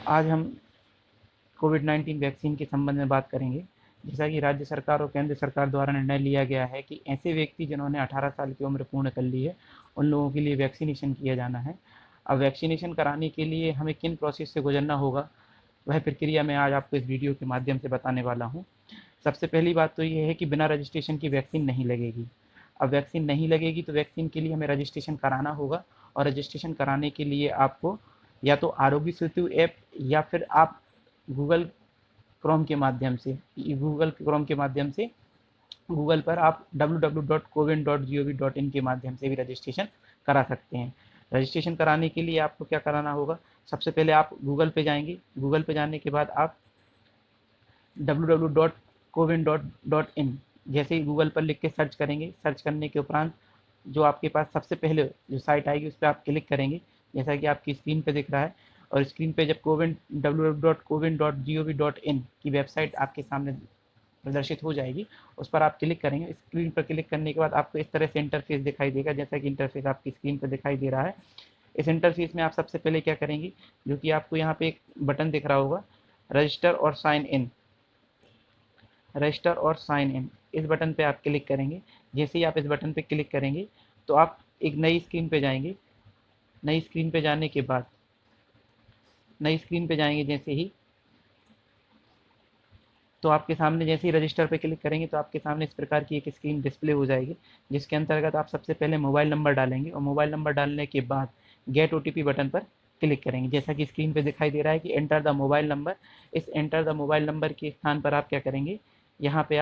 आज हम कोविड-19 वैक्सीन के संबंध में बात करेंगे। जैसा कि राज्य सरकार और केंद्र सरकार द्वारा निर्णय लिया गया है कि ऐसे व्यक्ति जिन्होंने 18 साल की उम्र पूर्ण कर ली है, उन लोगों के लिए वैक्सीनेशन किया जाना है। अब वैक्सीनेशन कराने के लिए हमें किन प्रोसेस से गुजरना होगा, वह प्रक्रिया मैं आज आपको इस वीडियो के माध्यम से बताने वाला हूँ। सबसे पहली बात तो ये है कि बिना रजिस्ट्रेशन की वैक्सीन नहीं लगेगी। अब वैक्सीन नहीं लगेगी तो वैक्सीन के लिए हमें रजिस्ट्रेशन कराना होगा, और रजिस्ट्रेशन कराने के लिए आपको या तो आरोग्य सेतु ऐप या फिर आप गूगल क्रोम के माध्यम से गूगल पर आप www.cowin.gov.in के माध्यम से भी रजिस्ट्रेशन करा सकते हैं। रजिस्ट्रेशन कराने के लिए आपको क्या कराना होगा, सबसे पहले आप गूगल पे जाएंगे। गूगल पे जाने के बाद आप www.cowin.in जैसे ही गूगल पर लिख के सर्च करेंगे, सर्च करने के उपरांत जो आपके पास सबसे पहले जो साइट आएगी उस पर आप क्लिक करेंगे, जैसा कि आपकी स्क्रीन पर दिख रहा है। और स्क्रीन पे जब www.cowin.gov.in की वेबसाइट आपके सामने प्रदर्शित हो जाएगी, उस पर आप क्लिक करेंगे। स्क्रीन पर क्लिक करने के बाद आपको इस तरह से इंटरफेस दिखाई देगा, जैसा कि इंटरफेस आपकी स्क्रीन पर दिखाई दे रहा है। इस इंटरफेस में आप सबसे पहले क्या करेंगे, जो कि आपको यहाँ पे एक बटन दिख रहा होगा, रजिस्टर और साइन इन। रजिस्टर और साइन इन इस बटन पे आप क्लिक करेंगे। जैसे ही आप इस बटन पे क्लिक करेंगे तो आप एक नई स्क्रीन पे जाएंगे। नई स्क्रीन पे जाने के बाद नई स्क्रीन पे जाएंगे जैसे ही, तो आपके सामने जैसे ही रजिस्टर पे क्लिक करेंगे तो आपके सामने इस प्रकार की एक स्क्रीन डिस्प्ले हो जाएगी, जिसके अंतर्गत आप सबसे पहले मोबाइल नंबर डालेंगे, और मोबाइल नंबर डालने के बाद गेट ओटीपी बटन पर क्लिक करेंगे। जैसा कि स्क्रीन पे दिखाई दे रहा है कि एंटर द मोबाइल नंबर। इस एंटर द मोबाइल नंबर के स्थान पर आप क्या करेंगे, यहाँ पे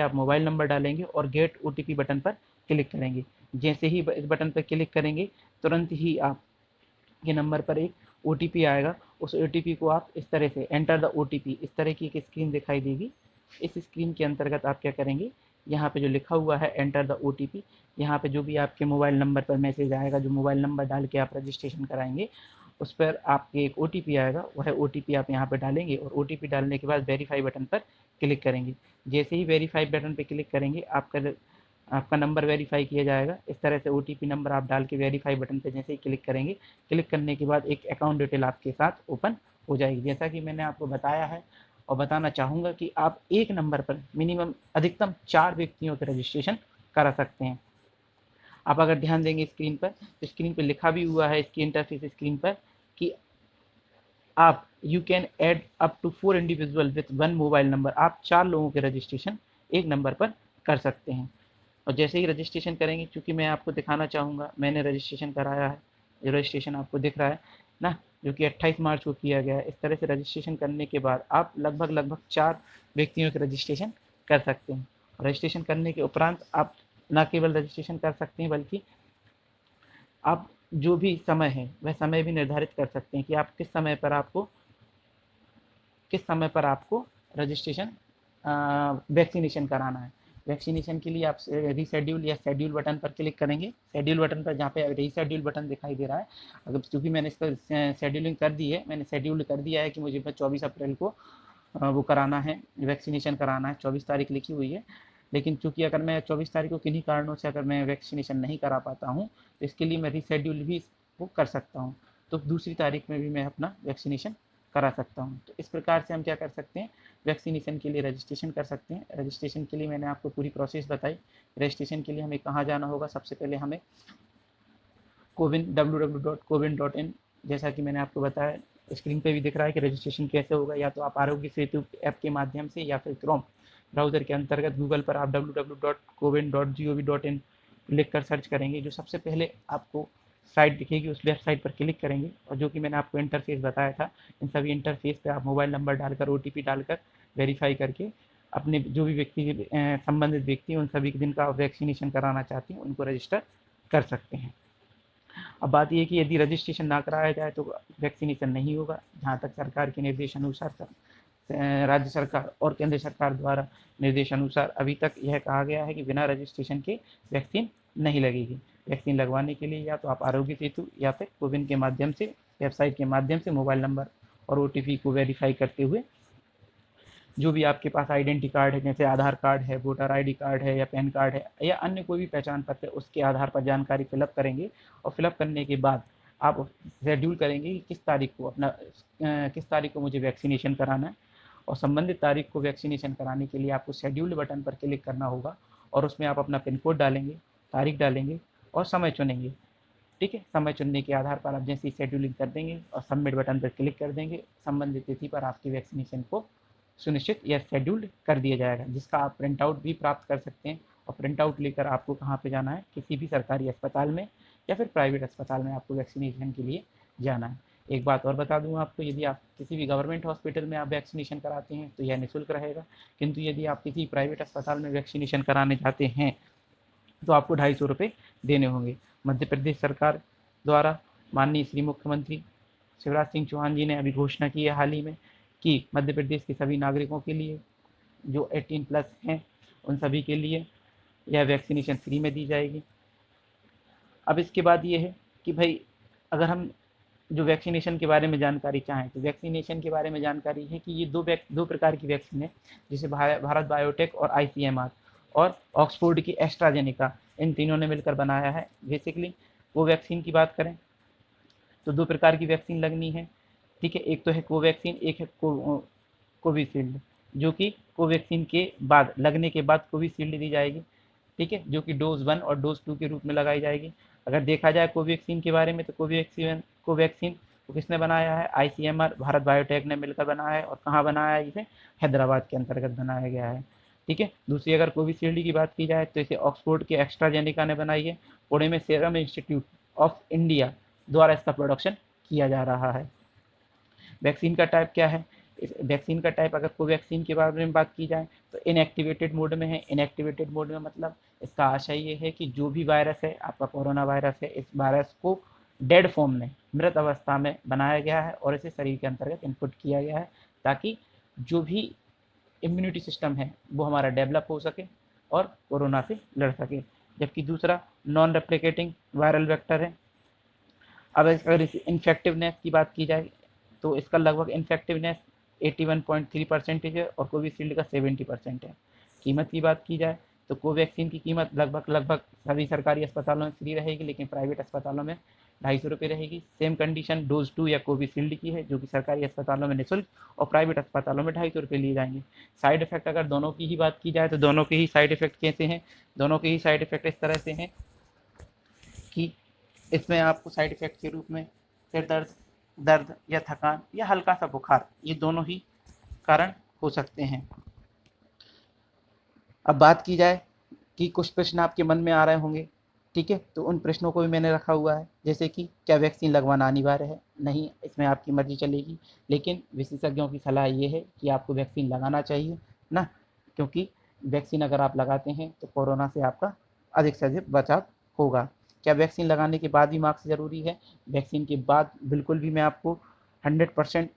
आप मोबाइल नंबर डालेंगे और गेट ओटीपी बटन पर क्लिक करेंगे। जैसे ही इस बटन पर क्लिक करेंगे, तुरंत ही आप के नंबर पर एक ओटीपी आएगा। उस ओटीपी को आप इस तरह से एंटर द ओटीपी, इस तरह की एक स्क्रीन दिखाई देगी। इस स्क्रीन के अंतर्गत आप क्या करेंगे, यहाँ पे जो लिखा हुआ है एंटर द ओटीपी, यहाँ पे जो भी आपके मोबाइल नंबर पर मैसेज आएगा, जो मोबाइल नंबर डाल के आप रजिस्ट्रेशन कराएंगे, उस पर आपके एक ओटीपी आएगा। वह ओटीपी आप यहाँ पर डालेंगे और ओटीपी डालने के बाद वेरीफाई बटन पर क्लिक करेंगे। जैसे ही वेरीफाई बटन पर क्लिक करेंगे, आपका नंबर वेरीफाई किया जाएगा। इस तरह से ओटीपी नंबर आप डाल के वेरीफाई बटन पर जैसे ही क्लिक करेंगे, क्लिक करने के बाद एक अकाउंट डिटेल आपके साथ ओपन हो जाएगी। जैसा कि मैंने आपको बताया है और बताना चाहूँगा कि आप एक नंबर पर मिनिमम अधिकतम 4 व्यक्तियों के रजिस्ट्रेशन करा सकते हैं। आप अगर ध्यान देंगे स्क्रीन पर, तो स्क्रीन पर लिखा भी हुआ है इसकी इंटरफेस स्क्रीन पर कि आप you can add up to 4 individual with 1 mobile number. आप 4 लोगों के रजिस्ट्रेशन एक नंबर पर कर सकते हैं। और जैसे ही रजिस्ट्रेशन करेंगे, चूँकि मैं आपको दिखाना चाहूँगा, मैंने रजिस्ट्रेशन कराया है, जो रजिस्ट्रेशन आपको दिख रहा है ना, जो कि 28 मार्च को किया गया है। इस तरह से रजिस्ट्रेशन करने के बाद आप लगभग 4 व्यक्तियों के रजिस्ट्रेशन कर सकते हैं। रजिस्ट्रेशन करने के उपरांत आप न केवल रजिस्ट्रेशन कर सकते हैं, बल्कि आप जो भी समय है वह समय भी निर्धारित कर सकते हैं कि आप किस समय पर आपको रजिस्ट्रेशन वैक्सीनेशन कराना है। वैक्सीनेशन के लिए आप रीशेड्यूल या शेड्यूल बटन पर क्लिक करेंगे। शेड्यूल बटन पर जहाँ पे रीशेड्यूल बटन दिखाई दे रहा है, अगर चूँकि मैंने इसका शेड्यूलिंग कर दी है, मैंने शेड्यूल कर दिया है कि मुझे 24 अप्रैल को वो कराना है, वैक्सीनेशन कराना है। 24 तारीख लिखी हुई है, लेकिन चूँकि अगर मैं 24 तारीख को किन्हीं कारणों से अगर मैं वैक्सीनेशन नहीं करा पाता हूँ, तो इसके लिए मैं रीशेड्यूल भी वो कर सकता हूँ, तो दूसरी तारीख में भी मैं अपना वैक्सीनेशन करा सकता हूँ। तो इस प्रकार से हम क्या कर सकते हैं, वैक्सीनेशन के लिए रजिस्ट्रेशन कर सकते हैं। रजिस्ट्रेशन के लिए मैंने आपको पूरी प्रोसेस बताई। रजिस्ट्रेशन के लिए हमें कहाँ जाना होगा, सबसे पहले हमें www.cowin.in, जैसा कि मैंने आपको बताया, स्क्रीन पे भी दिख रहा है कि रजिस्ट्रेशन कैसे होगा। या तो आप आरोग्य सेतु ऐप के माध्यम से, या फिर क्रोम ब्राउज़र के अंतर्गत गूगल पर आप www.cowin.gov.in लिख कर सर्च करेंगे। जो सबसे पहले आपको साइट दिखेगी उस वेबसाइट पर क्लिक करेंगे, और जो कि मैंने आपको इंटरफेस बताया था, इन सभी इंटरफेस पे आप मोबाइल नंबर डालकर ओटीपी डालकर वेरीफाई करके अपने जो भी व्यक्ति संबंधित व्यक्ति उन सभी जिनका वैक्सीनेशन कराना चाहते हैं उनको रजिस्टर कर सकते हैं। अब बात यह कि यदि रजिस्ट्रेशन ना कराया जाए तो वैक्सीनेशन नहीं होगा। जहाँ तक सरकार के निर्देशानुसार राज्य सरकार और केंद्र सरकार द्वारा निर्देशानुसार अभी तक यह कहा गया है कि बिना रजिस्ट्रेशन के वैक्सीन नहीं लगेगी। वैक्सीन लगवाने के लिए या तो आप आरोग्य सेतु या फिर कोविन के माध्यम से, वेबसाइट के माध्यम से मोबाइल नंबर और ओटीपी को वेरीफाई करते हुए जो भी आपके पास आइडेंटिटी कार्ड है, जैसे आधार कार्ड है, वोटर आईडी कार्ड है, या पैन कार्ड है, या अन्य कोई भी पहचान पत्र है, उसके आधार पर जानकारी फिलअप करेंगे। और फिलअप करने के बाद आप शेड्यूल करेंगे कि किस तारीख को मुझे वैक्सीनेशन कराना है, और संबंधित तारीख को वैक्सीनेशन कराने के लिए आपको शेड्यूल्ड बटन पर क्लिक करना होगा, और उसमें आप अपना पिन कोड डालेंगे, तारीख डालेंगे और समय चुनेंगे। ठीक है, समय चुनने के आधार पर आप जैसे ही शेड्यूलिंग कर देंगे और सबमिट बटन पर क्लिक कर देंगे, संबंधित तिथि पर आपकी वैक्सीनेशन को सुनिश्चित या शेड्यूल्ड कर दिया जाएगा, जिसका आप प्रिंट आउट भी प्राप्त कर सकते हैं। और प्रिंट आउट लेकर आपको कहाँ पे जाना है, किसी भी सरकारी अस्पताल में या फिर प्राइवेट अस्पताल में आपको वैक्सीनेशन के लिए जाना है। एक बात और बता दूं आपको, यदि आप किसी भी गवर्नमेंट हॉस्पिटल में आप वैक्सीनेशन कराते हैं तो यह निःशुल्क रहेगा, किंतु यदि आप किसी प्राइवेट अस्पताल में वैक्सीनेशन कराने जाते हैं तो आपको 250 रुपये देने होंगे। मध्य प्रदेश सरकार द्वारा माननीय श्री मुख्यमंत्री शिवराज सिंह चौहान जी ने अभी घोषणा की है हाल ही में कि मध्य प्रदेश के सभी नागरिकों के लिए जो 18+ हैं उन सभी के लिए यह वैक्सीनेशन फ्री में दी जाएगी। अब इसके बाद ये है कि भाई अगर हम जो वैक्सीनेशन के बारे में जानकारी चाहें तो वैक्सीनेशन के बारे में जानकारी है कि ये दो प्रकार की वैक्सीन है, जिसे भारत बायोटेक और ICMR और ऑक्सफोर्ड की एस्ट्राजेनेका, इन तीनों ने मिलकर बनाया है। बेसिकली वो वैक्सीन की बात करें तो दो प्रकार की वैक्सीन लगनी है। ठीक है, एक तो है कोवैक्सीन, एक है कोविशील्ड, जो कि कोवैक्सीन के बाद लगने के बाद कोविशील्ड दी जाएगी। ठीक है, जो कि डोज 1 और डोज 2 के रूप में लगाई जाएगी। अगर देखा जाए कोवैक्सीन के बारे में तो कोवैक्सीन को किसने बनाया है, ICMR भारत बायोटेक ने मिलकर बनाया है। और कहाँ बनाया है, इसे हैदराबाद के अंतर्गत बनाया गया है। ठीक है, दूसरी अगर कोविशील्ड की बात की जाए तो इसे ऑक्सफोर्ड के एस्ट्राजेनेका ने बनाई है। पुणे में सीरम इंस्टीट्यूट ऑफ इंडिया द्वारा इसका प्रोडक्शन किया जा रहा है। वैक्सीन का टाइप क्या है, इस वैक्सीन का टाइप अगर कोवैक्सीन के बारे में बात की जाए तो इनएक्टिवेटेड मोड में है। इनएक्टिवेटेड मोड में मतलब इसका आशय ये है कि जो भी वायरस है, आपका कोरोना वायरस है, इस वायरस को डेड फॉर्म में, मृत अवस्था में बनाया गया है और इसे शरीर के अंतर्गत इनपुट किया गया है, ताकि जो भी इम्यूनिटी सिस्टम है वो हमारा डेवलप हो सके और कोरोना से लड़ सके। जबकि दूसरा नॉन रेप्लिकेटिंग वायरल वेक्टर है। अब अगर इस इन्फेक्टिवनेस की बात की जाए तो इसका लगभग इन्फेक्टिवनेस 81.3% है और कोविशील्ड का 70% है। कीमत की बात की जाए तो कोवैक्सीन की कीमत लगभग सभी सरकारी अस्पतालों में फ्री रहेगी, लेकिन प्राइवेट अस्पतालों में 250 रुपये रहेगी। सेम कंडीशन डोज 2 या कोविशील्ड की है, जो कि सरकारी अस्पतालों में निःशुल्क और प्राइवेट अस्पतालों में 250 रुपये लिए जाएंगे। साइड इफेक्ट अगर दोनों की ही बात की जाए तो दोनों के ही साइड इफेक्ट कैसे हैं, दोनों के ही साइड इफेक्ट इस तरह से हैं कि इसमें आपको साइड इफेक्ट के रूप में सिर दर्द, दर्द या थकान या हल्का सा बुखार, ये दोनों ही कारण हो सकते हैं। अब बात की जाए कि कुछ प्रश्न आपके मन में आ रहे होंगे, ठीक है, तो उन प्रश्नों को भी मैंने रखा हुआ है। जैसे कि क्या वैक्सीन लगवाना अनिवार्य है? नहीं, इसमें आपकी मर्जी चलेगी, लेकिन विशेषज्ञों की सलाह ये है कि आपको वैक्सीन लगाना चाहिए ना, क्योंकि वैक्सीन अगर आप लगाते हैं तो कोरोना से आपका अधिक से अधिक बचाव होगा। क्या वैक्सीन लगाने के बाद भी मास्क ज़रूरी है? वैक्सीन के बाद बिल्कुल भी मैं आपको 100%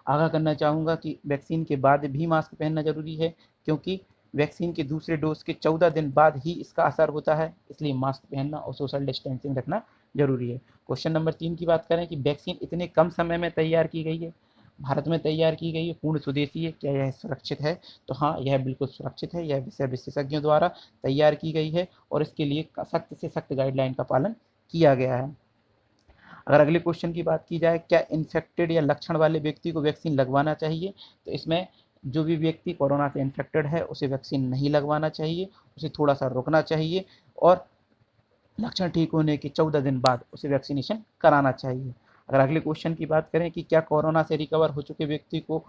आगाह करना चाहूँगा कि वैक्सीन के बाद भी मास्क पहनना ज़रूरी है, क्योंकि वैक्सीन के दूसरे डोज के 14 दिन बाद ही इसका असर होता है, इसलिए मास्क पहनना और सोशल डिस्टेंसिंग रखना जरूरी है। क्वेश्चन नंबर 3 की बात करें कि वैक्सीन इतने कम समय में तैयार की गई है, भारत में तैयार की गई है, पूर्ण स्वदेशी है, क्या यह सुरक्षित है? तो हाँ, यह बिल्कुल सुरक्षित है। यह विषय विशेषज्ञों द्वारा तैयार की गई है और इसके लिए सख्त से सख्त गाइडलाइन का पालन किया गया है। अगर अगले क्वेश्चन की बात की जाए, क्या इन्फेक्टेड या लक्षण वाले व्यक्ति को वैक्सीन लगवाना चाहिए? तो इसमें जो भी व्यक्ति कोरोना से इन्फेक्टेड है उसे वैक्सीन नहीं लगवाना चाहिए, उसे थोड़ा सा रुकना चाहिए और लक्षण ठीक होने के 14 दिन बाद उसे वैक्सीनेशन कराना चाहिए। अगर अगले क्वेश्चन की बात करें कि क्या कोरोना से रिकवर हो चुके व्यक्ति को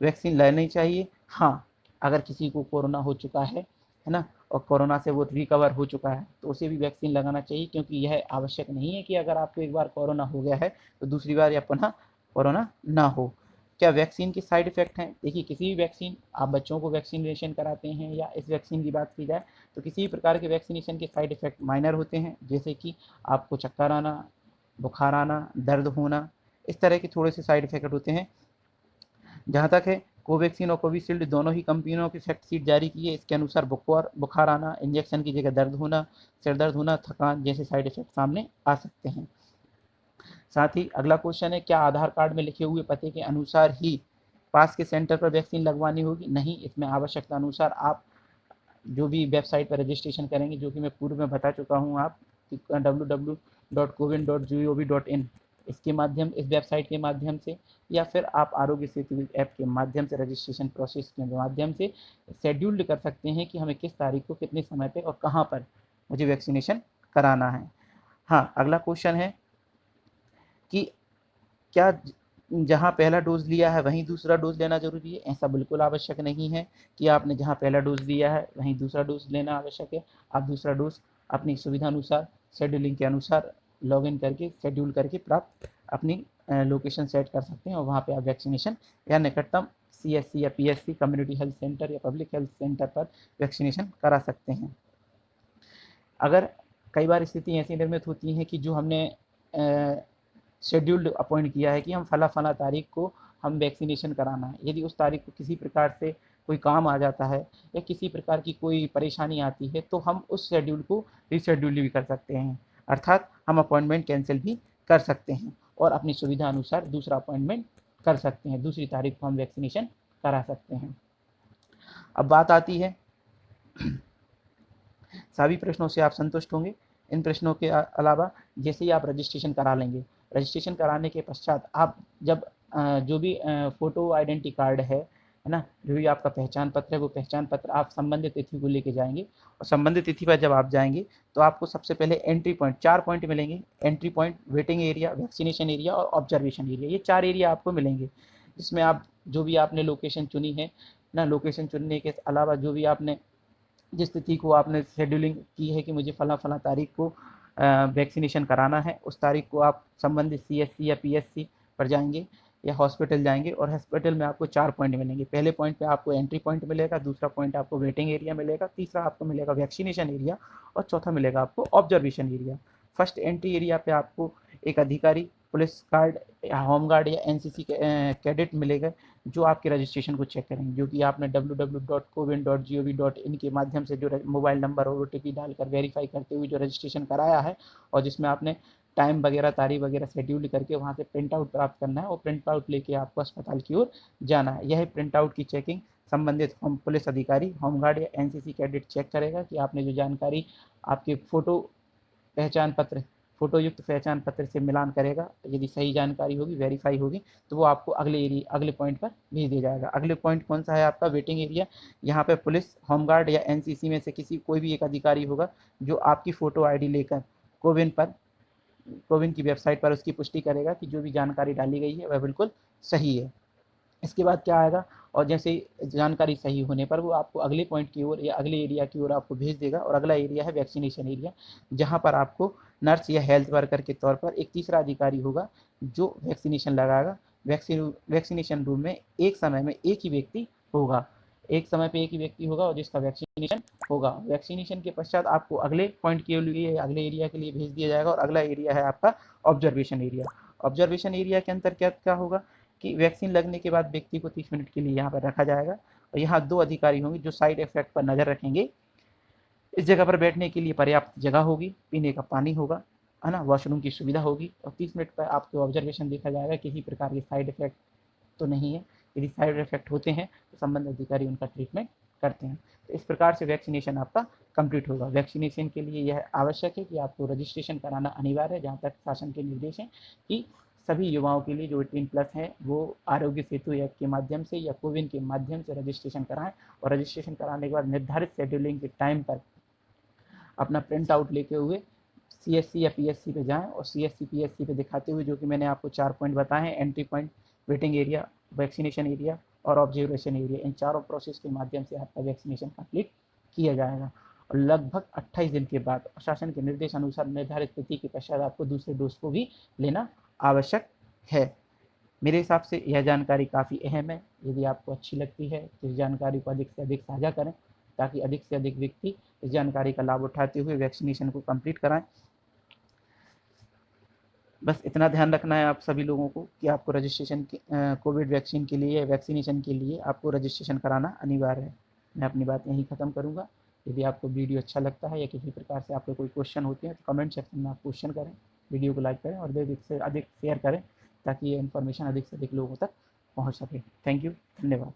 वैक्सीन लेनी चाहिए? हाँ, अगर किसी को कोरोना हो चुका है ना, और कोरोना से वो रिकवर हो चुका है तो उसे भी वैक्सीन लगाना चाहिए, क्योंकि यह आवश्यक नहीं है कि अगर आपको एक बार कोरोना हो गया है तो दूसरी बार या पुनः कोरोना ना हो। क्या वैक्सीन के साइड इफेक्ट हैं? देखिए, किसी भी वैक्सीन, आप बच्चों को वैक्सीनेशन कराते हैं या इस वैक्सीन की बात की जाए तो किसी भी प्रकार के वैक्सीनेशन के साइड इफेक्ट माइनर होते हैं, जैसे कि आपको चक्कर आना, बुखार आना, दर्द होना, इस तरह के थोड़े से साइड इफेक्ट होते हैं। जहाँ तक है कोवैक्सीन और कोविशील्ड दोनों ही कंपनियों की फैक्ट शीट जारी की है, इसके अनुसार बुखार आना, इंजेक्शन की जगह दर्द होना, सिर दर्द होना, थकान जैसे साइड इफेक्ट सामने आ सकते हैं। साथ ही अगला क्वेश्चन है, क्या आधार कार्ड में लिखे हुए पते के अनुसार ही पास के सेंटर पर वैक्सीन लगवानी होगी? नहीं, इसमें आवश्यकता अनुसार आप जो भी वेबसाइट पर रजिस्ट्रेशन करेंगे, जो कि मैं पूर्व में बता चुका हूँ आप, www www.covind.gov.in इस वेबसाइट के माध्यम से, या फिर आप आरोग्य सेतु ऐप के माध्यम से रजिस्ट्रेशन प्रोसेस के माध्यम से शेड्यूल्ड कर सकते हैं कि हमें किस तारीख को कितने समय पे और कहाँ पर मुझे वैक्सीनेशन कराना है। हाँ, अगला क्वेश्चन है कि क्या जहाँ पहला डोज लिया है वहीं दूसरा डोज लेना जरूरी है? ऐसा बिल्कुल आवश्यक नहीं है कि आपने जहाँ पहला डोज लिया है वहीं दूसरा डोज लेना आवश्यक है। आप दूसरा डोज अपनी सुविधा अनुसार शेड्यूलिंग के अनुसार लॉगिन करके शेड्यूल करके प्राप्त अपनी लोकेशन सेट कर सकते हैं और वहाँ पे आप वैक्सीनेशन या निकटतम CSC या PSC कम्युनिटी हेल्थ सेंटर या पब्लिक हेल्थ सेंटर पर वैक्सीनेशन करा सकते हैं। अगर कई बार स्थिति ऐसी निर्मित होती है कि जो हमने शेड्यूल्ड अपॉइंट किया है कि हम फला तारीख को हम वैक्सीनेशन कराना है, यदि उस तारीख को किसी प्रकार से कोई काम आ जाता है या किसी प्रकार की कोई परेशानी आती है तो हम उस शेड्यूल को रीशेड्यूल भी कर सकते हैं, अर्थात हम अपॉइंटमेंट कैंसिल भी कर सकते हैं और अपनी सुविधा अनुसार दूसरा अपॉइंटमेंट कर सकते हैं, दूसरी तारीख को हम वैक्सीनेशन करा सकते हैं। अब बात आती है, सभी प्रश्नों से आप संतुष्ट होंगे। इन प्रश्नों के अलावा जैसे ही आप रजिस्ट्रेशन करा लेंगे, रजिस्ट्रेशन कराने के पश्चात आप जब जो भी फोटो आइडेंटिटी कार्ड है ना, जो भी आपका पहचान पत्र है, वो पहचान पत्र आप संबंधित तिथि को लेके जाएंगे और संबंधित तिथि पर जब आप जाएंगे तो आपको सबसे पहले एंट्री पॉइंट 4 पॉइंट मिलेंगे। Entry point, waiting area, vaccination area और ऑब्जर्वेशन एरिया, ये 4 एरिया आपको मिलेंगे, जिसमें आप जो भी आपने लोकेशन चुनी है ना, लोकेशन चुनने के अलावा जो भी आपने जिस तिथि को आपने शेड्यूलिंग की है कि मुझे फला तारीख को वैक्सीनेशन कराना है, उस तारीख को आप संबंधित CSC या PSC पर जाएंगे या हॉस्पिटल जाएंगे और हॉस्पिटल में आपको 4 पॉइंट मिलेंगे। पहले पॉइंट पे आपको एंट्री पॉइंट मिलेगा, दूसरा पॉइंट आपको वेटिंग एरिया मिलेगा, तीसरा आपको मिलेगा वैक्सीनेशन एरिया और चौथा मिलेगा आपको observation area. First entry area पे आपको एक अधिकारी पुलिस गार्ड या होम गार्ड या NCC कैडेट मिलेगा जो आपके रजिस्ट्रेशन को चेक करेंगे, जो कि आपने www.covind.gov.in के माध्यम से जो मोबाइल नंबर और OTP डालकर वेरीफाई करते हुए जो रजिस्ट्रेशन कराया है और जिसमें आपने टाइम वगैरह तारीख वगैरह शेड्यूल करके वहाँ से प्रिंट आउट प्राप्त करना है और प्रिंट आउट लेके आपको अस्पताल की ओर जाना है। यह प्रिंट आउट की चेकिंग संबंधित पुलिस अधिकारी, होमगार्ड या NCC कैडेट चेक करेगा कि आपने जो जानकारी आपके फोटो युक्त पहचान पत्र से मिलान करेगा, यदि सही जानकारी होगी, वेरीफाई होगी, तो वो आपको अगले पॉइंट पर भेज दिया जाएगा। अगले पॉइंट कौन सा है आपका? Waiting area. यहाँ पे पुलिस, होमगार्ड या NCC में से कोई भी एक अधिकारी होगा जो आपकी फोटो ID लेकर कोविन की वेबसाइट पर उसकी पुष्टि करेगा कि जो भी जानकारी डाली गई है वह बिल्कुल सही है। इसके बाद क्या आएगा, और जैसे जानकारी सही होने पर वो आपको अगले पॉइंट की ओर या अगले एरिया की ओर आपको भेज देगा और अगला एरिया है वैक्सीनेशन एरिया, जहाँ पर आपको नर्स या हेल्थ वर्कर के तौर पर एक तीसरा अधिकारी होगा जो वैक्सीनेशन लगाएगा। वैक्सीनेशन रूम में एक समय में एक ही व्यक्ति होगा, एक समय पे एक ही व्यक्ति होगा और जिसका वैक्सीनेशन होगा। वैक्सीनेशन के पश्चात आपको अगले पॉइंट के लिए, अगले एरिया के लिए भेज दिया जाएगा और अगला एरिया है आपका ऑब्जर्वेशन एरिया। ऑब्जर्वेशन एरिया के अंतर क्या होगा कि वैक्सीन लगने के बाद व्यक्ति को 30 मिनट के लिए यहाँ पर रखा जाएगा और यहाँ 2 अधिकारी होंगे जो साइड इफेक्ट पर नज़र रखेंगे। इस जगह पर बैठने के लिए पर्याप्त जगह होगी, पीने का पानी होगा, है ना, वॉशरूम की सुविधा होगी और 30 मिनट पर आपको ऑब्जर्वेशन देखा जाएगा, किसी प्रकार के साइड इफेक्ट तो नहीं है। यदि साइड इफेक्ट होते हैं तो संबंधित अधिकारी उनका ट्रीटमेंट करते हैं। तो इस प्रकार से वैक्सीनेशन आपका कंप्लीट होगा। वैक्सीनेशन के लिए यह आवश्यक है कि आपको रजिस्ट्रेशन कराना अनिवार्य है, जहाँ तक शासन के निर्देश हैं कि सभी युवाओं के लिए जो 18+ हैं वो आरोग्य सेतु ऐप के माध्यम से या कोविन के माध्यम से रजिस्ट्रेशन कराएं और रजिस्ट्रेशन कराने के बाद निर्धारित शेड्यूलिंग के टाइम पर अपना प्रिंट आउट लेते हुए CSC या PSC पे जाएं और CSC PSC पे दिखाते हुए जो कि मैंने आपको 4 पॉइंट बताए हैं, entry point, waiting area, vaccination area और ऑब्जर्वेशन एरिया, इन चारों प्रोसेस के माध्यम से आपका वैक्सीनेशन कंप्लीट किया जाएगा और लगभग 28 दिन के बाद शासन के निर्देश अनुसार निर्धारित तिथि के पश्चात आपको दूसरे डोज को भी लेना आवश्यक है। मेरे हिसाब से यह जानकारी काफ़ी अहम है। यदि आपको अच्छी लगती है तो इस जानकारी को अधिक से अधिक साझा करें ताकि अधिक से अधिक व्यक्ति इस जानकारी का लाभ उठाते हुए वैक्सीनेशन को कंप्लीट कराएं। बस इतना ध्यान रखना है आप सभी लोगों को कि आपको रजिस्ट्रेशन कोविड वैक्सीन के लिए, वैक्सीनेशन के लिए आपको रजिस्ट्रेशन कराना अनिवार्य है। मैं अपनी बात यहीं ख़त्म करूँगा। यदि आपको वीडियो अच्छा लगता है या किसी प्रकार से आपके कोई क्वेश्चन होते हैं तो कमेंट सेक्शन में आप क्वेश्चन करें, वीडियो को लाइक करें और अधिक से अधिक शेयर करें ताकि ये इन्फॉर्मेशन अधिक से अधिक लोगों तक पहुँच सके। थैंक यू, धन्यवाद।